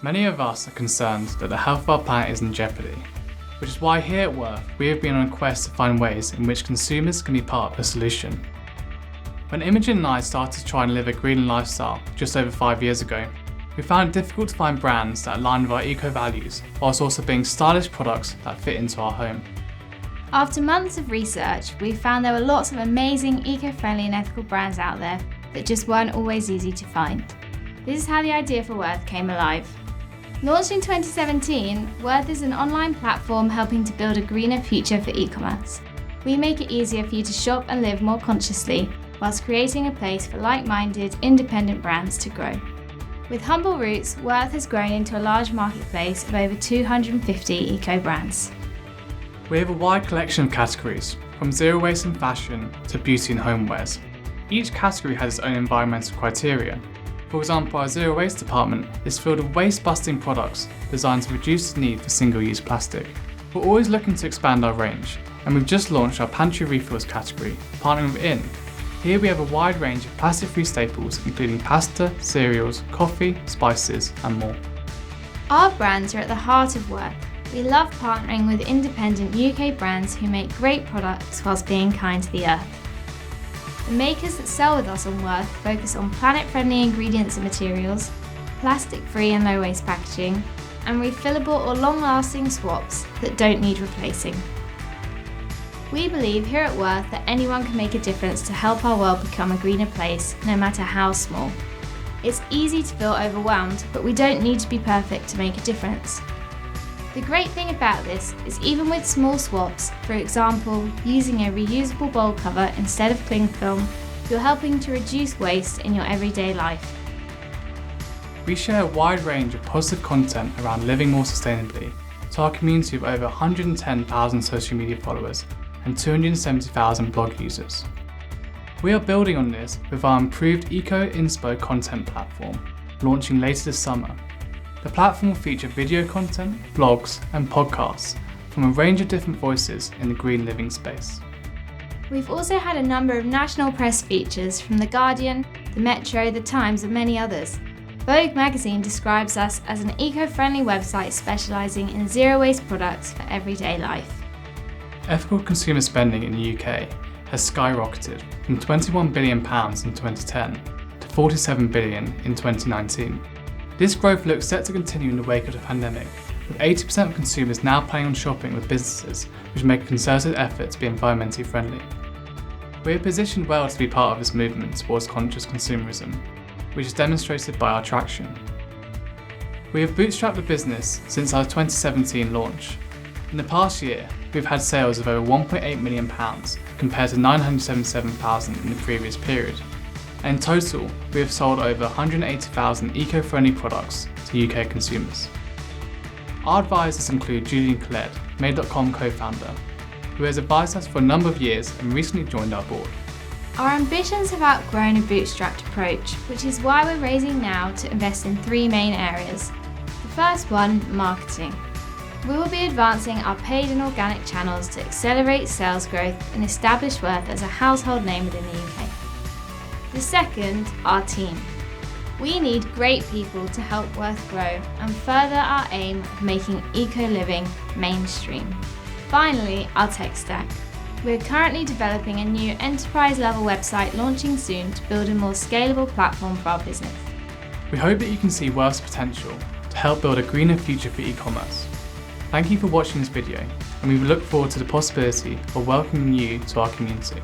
Many of us are concerned that the health of our planet is in jeopardy, which is why here at Wearth we have been on a quest to find ways in which consumers can be part of the solution. When Imogen and I started to try and live a green lifestyle just over 5 years ago, we found it difficult to find brands that align with our eco-values, whilst also being stylish products that fit into our home. After months of research, we found there were lots of amazing eco-friendly and ethical brands out there that just weren't always easy to find. This is how the idea for Wearth came alive. Launched in 2017, Wearth is an online platform helping to build a greener future for e-commerce. We make it easier for you to shop and live more consciously, whilst creating a place for like-minded, independent brands to grow. With humble roots, Wearth has grown into a large marketplace of over 250 eco-brands. We have a wide collection of categories, from zero waste and fashion to beauty and homewares. Each category has its own environmental criteria. For example, our zero waste department is filled with waste-busting products designed to reduce the need for single-use plastic. We're always looking to expand our range, and we've just launched our pantry refills category, partnering with In. Here we have a wide range of plastic-free staples including pasta, cereals, coffee, spices and more. Our brands are at the heart of Wearth. We love partnering with independent UK brands who make great products whilst being kind to the earth. The makers that sell with us on Wearth focus on planet-friendly ingredients and materials, plastic-free and low-waste packaging, and refillable or long-lasting swaps that don't need replacing. We believe here at Wearth that anyone can make a difference to help our world become a greener place, no matter how small. It's easy to feel overwhelmed, but we don't need to be perfect to make a difference. The great thing about this is even with small swaps, for example, using a reusable bowl cover instead of cling film, you're helping to reduce waste in your everyday life. We share a wide range of positive content around living more sustainably to our community of over 110,000 social media followers and 270,000 blog users. We are building on this with our improved Eco-Inspo content platform, launching later this summer. The platform will feature video content, blogs and podcasts from a range of different voices in the green living space. We've also had a number of national press features from The Guardian, The Metro, The Times and many others. Vogue magazine describes us as an eco-friendly website specialising in zero-waste products for everyday life. Ethical consumer spending in the UK has skyrocketed from £21 billion in 2010 to £47 billion in 2019. This growth looks set to continue in the wake of the pandemic, with 80% of consumers now planning on shopping with businesses which make a concerted effort to be environmentally friendly. We are positioned well to be part of this movement towards conscious consumerism, which is demonstrated by our traction. We have bootstrapped the business since our 2017 launch. In the past year, we've had sales of over £1.8 million compared to £977,000 in the previous period. And in total, we have sold over 180,000 eco-friendly products to UK consumers. Our advisors include Julian Collette, Made.com co-founder, who has advised us for a number of years and recently joined our board. Our ambitions have outgrown a bootstrapped approach, which is why we're raising now to invest in 3 main areas. The first one, marketing. We will be advancing our paid and organic channels to accelerate sales growth and establish Wearth as a household name within the UK. The second, our team. We need great people to help Wearth grow and further our aim of making eco-living mainstream. Finally, our tech stack. We're currently developing a new enterprise-level website launching soon to build a more scalable platform for our business. We hope that you can see Wearth's potential to help build a greener future for e-commerce. Thank you for watching this video, and we look forward to the possibility of welcoming you to our community.